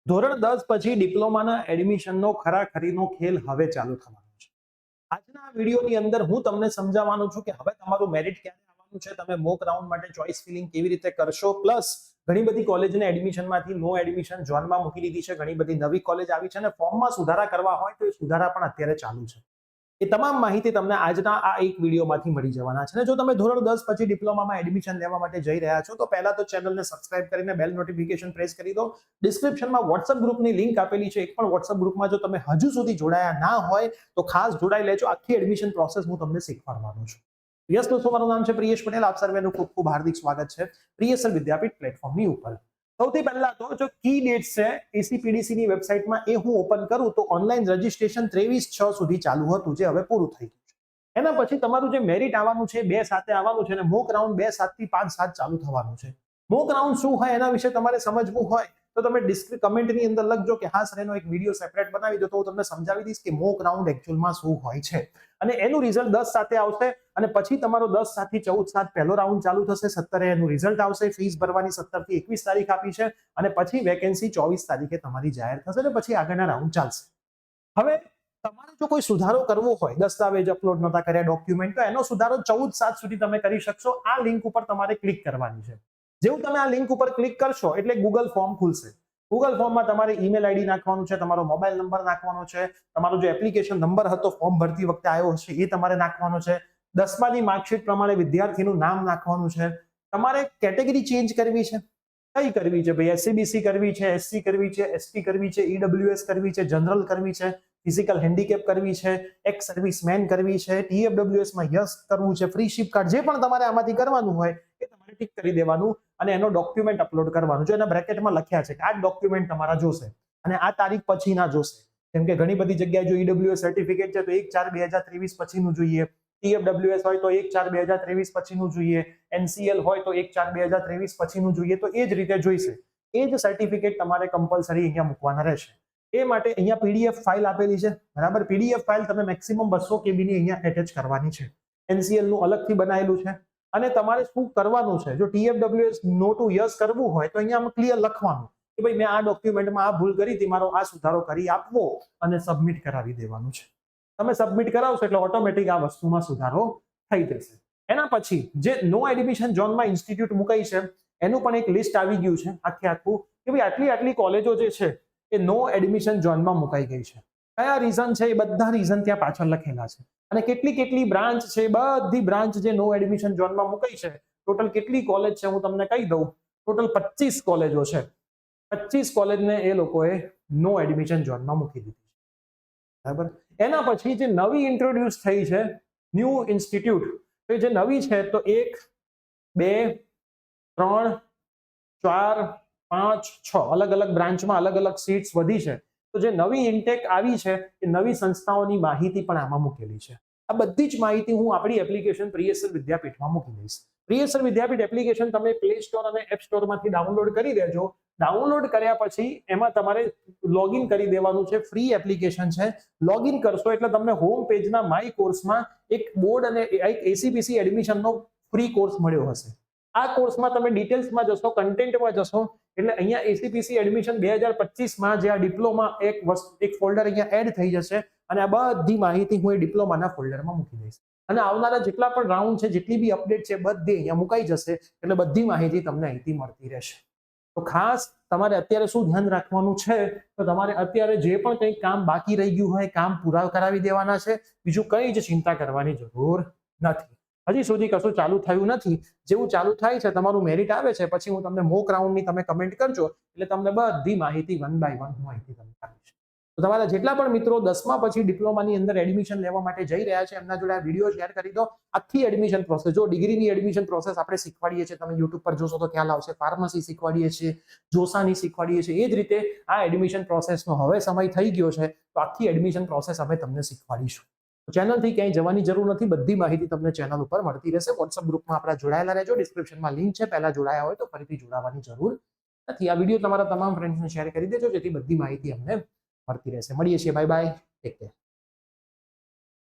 ધોરણ 10 પછી ડિપ્લોમાના એડમિશનનો ખરાખરીનો ખેલ હવે ચાલુ થવાનો છે. આજના આ વિડીયોની અંદર હું તમને સમજાવવાનો છું કે હવે તમારું મેરિટ ક્યારે આવવાનું છે, તમે મોક રાઉન્ડ માટે ચોઇસ ફિલિંગ કેવી રીતે કરશો, પ્લસ ઘણી બધી કોલેજને એડમિશનમાંથી નો એડમિશન ઝોનમાં મૂકી દીધી છે, ઘણી બધી નવી કોલેજ આવી છે અને ફોર્મમાં સુધારા કરવા હોય તો એ સુધારા પણ અત્યારે ચાલુ છે. એ તમામ માહિતી તમને આજના આ એક વિડીયોમાંથી મળી જવાના છે. અને જો તમે ધોરણ 10 પછી ડિપ્લોમામાં એડમિશન લેવા માટે જઈ રહ્યા છો તો પહેલા તો ચેનલને સબસ્ક્રાઇબ કરીને બેલ નોટિફિકેશન પ્રેસ કરી દો. ડિસ્ક્રિપ્શનમાં વોટ્સઅપ ગ્રુપની લિંક આપેલી છે. એક પણ વોટ્સઅપ ગ્રુપમાં જો તમે હજુ સુધી જોડાયા ના હોય તો ખાસ જોડાઈ લેજો. આખી એડમિશન પ્રોસેસ હું તમને શીખવાડવાનો છું. યસ દોસ્તો, મારું નામ છે પ્રિયેશ પટેલ. આપ સર્વેનું ખૂબ ખૂબ હાર્દિક સ્વાગત છે પ્રિયસર વિદ્યાપીઠ પ્લેટફોર્મની ઉપર. સૌથી પહેલા તો જો કી ડેટ છે એસીપીડીસી ની વેબસાઇટમાં એ હું ઓપન કરું તો ઓનલાઈન રજીસ્ટ્રેશન 23/6 સુધી ચાલુ હતું, જે હવે પૂરું થઈ ગયું છે. એના પછી તમારું જે મેરિટ આવવાનું છે 2/7 આવવાનું છે અને મોક રાઉન્ડ 2/7 થી 5/7 ચાલુ થવાનું છે. મોક રાઉન્ડ શું હોય એના વિશે તમારે સમજવું હોય તો તમે કમેન્ટની અંદર લખજો કે હા સર એનો એક વિડીયો સેપરેટ બનાવી દો, તો હું તમને સમજાવી દઈશ કે મોક રાઉન્ડ એકચ્યુઅલમાં શું હોય છે. અને એનું રિઝલ્ટ 10/7 આવશે અને પછી તમારો 10/7 થી 14/7 પહેલો રાઉન્ડ ચાલુ થશે. 17 એનું રિઝલ્ટ આવશે. ફીસ ભરવાની 17 થી 21 તારીખ આપી છે અને પછી વેકેન્સી 24 તારીખે તમારી જાહેર થશે અને પછી આગળના રાઉન્ડ ચાલશે. હવે તમારે જો કોઈ સુધારો કરવો હોય, દસ્તાવેજ અપલોડ નતા કર્યા, ડોક્યુમેન્ટ, તો એનો સુધારો 14/7 સુધી તમે કરી શકશો. આ લિંક ઉપર તમારે ક્લિક કરવાની છે. જેવું તમે આ લિંક ઉપર ક્લિક કરશો એટલે ગૂગલ ફોર્મ ખુલશે. ગૂગલ ફોર્મમાં તમારે ઈમેલ આઈડી નાખવાનું છે, તમારો મોબાઈલ નંબર નાખવાનો છે, તમારો જે એપ્લિકેશન નંબર હતો ફોર્મ ભરતી વખતે આવ્યો હશે એ તમારે નાખવાનો છે, 10માની માર્કશીટ પ્રમાણે વિદ્યાર્થીનું નામ નાખવાનું છે. તમારે કેટેગરી ચેન્જ કરવી છે. કઈ કરવી છે ભાઈ? એસસીબીસી કરવી છે, એસસી કરવી છે, એસટી કરવી છે, ઈડબ્લ્યુએસ કરવી છે, જનરલ કરવી છે, ફિઝિકલ હેન્ડીકેપ કરવી છે, એક્સ સર્વિસમેન કરવી છે, ટીએફડબ્લ્યુએસ માં યસ કરવું છે, ફ્રી શિપ કાર્ડ, જે પણ તમારે આમાંથી કરવાનું હોય એ તમારે ટિક કરી દેવાનું અને એનો ડોક્યુમેન્ટ અપલોડ કરવાનું. જો એના બ્રેકેટમાં લખ્યા છે કે આ ડોક્યુમેન્ટ તમારા જોશે અને આ તારીખ પછી ના જોશે. જેમ કે ઘણી બધી જગ્યાએ જો ઈડબ્લ્યુએસ સર્ટિફિકેટ છે તો 1/4/2023 પછીનું જોઈએ, ટીએફડબ્લ્યુએસ હોય તો 1/4/2023 પછીનું જોઈએ, એનસીએલ હોય તો 1/4/2023 પછીનું જોઈએ. તો એ જ રીતે જોઈશે. એ જ સર્ટિફિકેટ તમારે કમ્પલસરી અહીંયા મૂકવાના રહેશે. એ માટે અહીંયા પીડીએફ ફાઇલ આપેલી છે, બરાબર. પીડીએફ ફાઇલ તમે મેક્સિમમ 200 KB ની અહીંયા એટેચ કરવાની છે. એનસીએલ નું અલગથી બનાવેલું છે. અને તમારે શું કરવાનું છે, જો ટીએફડબ્લ્યુએસ નો ટુ યસ કરવું હોય તો અહીંયા ક્લિયર લખવાનું કે ભાઈ મેં આ ડોક્યુમેન્ટમાં આ ભૂલ કરી હતી, મારો આ સુધારો કરી આપવો અને સબમિટ કરાવી દેવાનું છે. તમે સબમિટ કરાવશો એટલે ઓટોમેટિક આ વસ્તુમાં સુધારો થઈ જશે. એના પછી જે નો એડમિશન ઝોનમાં ઇન્સ્ટિટ્યૂટ મુકાઈ છે એનું પણ એક લિસ્ટ આવી ગયું છે આખું કે ભાઈ આટલી કોલેજો જે છે એ નો એડમિશન ઝોનમાં મુકાઈ ગઈ છે. કયા રીઝન છે એ બધા રીઝન ત્યાં પાછળ લખેલા છે અને કેટલી બ્રાન્ચ છે, બધી બ્રાન્ચ જે નો એડમિશન ઝોનમાં મુકાઈ છે. ટોટલ કેટલી કોલેજ છે હું તમને કહી દઉં. ટોટલ 25 કોલેજો છે. 25 કોલેજને એ લોકોએ નો એડમિશન ઝોનમાં મૂકી દીધી છે, બરાબર. એના પછી જે નવી ઇન્ટ્રોડ્યુસ થઈ છે ન્યૂ ઇન્સ્ટિટ્યૂટ, તો જે નવી છે તો 1 2 3 4 5 6 અલગ અલગ બ્રાન્ચમાં અલગ અલગ સીટ્સ વધી છે. તો જે નવી ઇન્ટેક આવી છે એ નવી સંસ્થાઓની માહિતી પણ આમાં મૂકેલી છે. આ બધી જ માહિતી હું આપણી એપ્લિકેશન પ્રિયસર વિદ્યાપીઠમાં મૂકી દઈશ. પ્રિયસર વિદ્યાપીઠ એપ્લિકેશન તમે પ્લે સ્ટોર અને એપ સ્ટોરમાંથી ડાઉનલોડ કરી દેજો. ડાઉનલોડ કર્યા પછી એમાં તમારે લોગિન કરી દેવાનું છે. ફ્રી એપ્લિકેશન છે. લોગિન કરશો એટલે તમને હોમ પેજના માય કોર્સમાં એક બોર્ડ અને એક એસીપીસી એડમિશનનો ફ્રી કોર્સ મળ્યો હશે. આ કોર્સમાં તમે ડિટેલ્સમાં જશો, કન્ટેન્ટમાં જશો એટલે અહીંયા એસીપીસી એડમિશન 2025માં જે આ ડિપ્લોમા એક ફોલ્ડર અહીંયા એડ થઈ જશે અને આ બધી માહિતી હું એ ડિપ્લોમાના ફોલ્ડરમાં મૂકી દઈશ. અને આવનારા જેટલા પણ રાઉન્ડ છે, જેટલી બી અપડેટ છે, બધી અહીંયા મુકાઈ જશે એટલે બધી માહિતી તમને અહીંથી મળતી રહેશે. તો ખાસ તમારે અત્યારે શું ધ્યાન રાખવાનું છે, તો તમારે અત્યારે જે પણ કંઈ કામ બાકી રહી ગયું હોય કામ પૂરા કરાવી દેવાના છે. બીજું કંઈ જ ચિંતા કરવાની જરૂર નથી. હજી સુધી કશું ચાલુ થયું નથી. જેવું ચાલુ થાય છે, તમારું મેરિટ આવે છે, પછી હું તમને મોક રાઉન્ડની તમે કમેન્ટ કરજો એટલે તમને બધી માહિતી 1 by 1 હું અહીંથી તમને આપીશ. તો તમારા જેટલા પણ મિત્રો 10મા પછી ડિપ્લોમાની અંદર એડમિશન લેવા માટે જઈ રહ્યા છે એમના જોડે આ વિડીયો શેર કરી દો. આખી એડમિશન પ્રોસેસ, જો ડિગ્રીની એડમિશન પ્રોસેસ આપણે શીખવાડીએ છીએ, તમે યુટ્યુબ પર જોશો તો ખ્યાલ આવશે. ફાર્મસી શીખવાડીએ છીએ, જોસાની શીખવાડીએ છીએ. એ જ રીતે આ એડમિશન પ્રોસેસનો હવે સમય થઈ ગયો છે તો આખી એડમિશન પ્રોસેસ અમે તમને શીખવાડીશું. ચેનલથી ક્યાંય જવાની જરૂર નથી. બધી માહિતી તમને ચેનલ ઉપર મળતી રહેશે. વોટ્સઅપ ગ્રુપમાં આપણા જોડાયેલા રહેજો. ડિસ્ક્રિપ્શનમાં લિંક છે. પહેલા જોડાયા હોય તો ફરીથી જોડાવાની જરૂર નથી. આ વિડીયો તમારા તમામ ફ્રેન્ડ્સને શેર કરી દેજો જેથી બધી માહિતી અમને મળતી રહેશે. મળીએ છીએ. Bye bye. Take care.